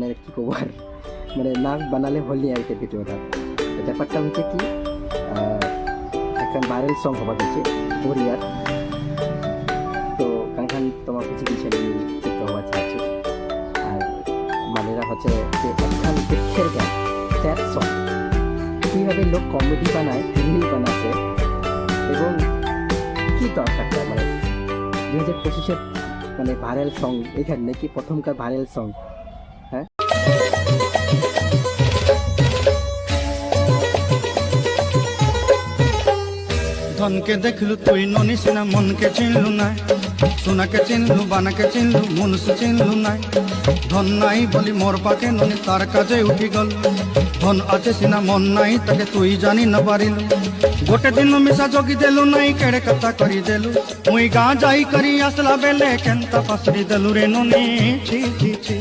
মানে কি করবো আর, মানে নাক বানালে হলি আর কি ভিডিওটা। তো ব্যাপারটা হচ্ছে কি, একটা ভাইরাল সং হবা গেছে কোরিয়ার। তো কারণ তোমার কিছু কিছু দেখতে হওয়া চাচ্ছে, আর মানেরা হচ্ছে যে একখান দুঃখের গান, স্যাড সং, কীভাবে লোক কমেডি বানায়, রিল বানাচ্ছে, এবং কি দরকারটা মানে 2025-এর মানে ভাইরাল সং এখানে নাকি প্রথমকার ভাইরাল সং। হ্যাঁ, ধনকে দেখলু তুই ননিস না, মনকে চিনলু নাই, সোনাকে চিনলু, বানাকে চিনলু, মনুষ্য চিনলু নাই। ধন নাই বলি মোর পাকে ননি তার কাজে উঠি গল, ধন আছে সিনা মন নাই তাকে তুই জানি না পারিলু। গোটে দিন মিশা জগি দেলু নাই, কেড়ে কথা করি দেলু, মুই গাঁ যাই করি আসলা বেলে কেনতা পাসরি দেলু রে ননি। ছি ছি ছি।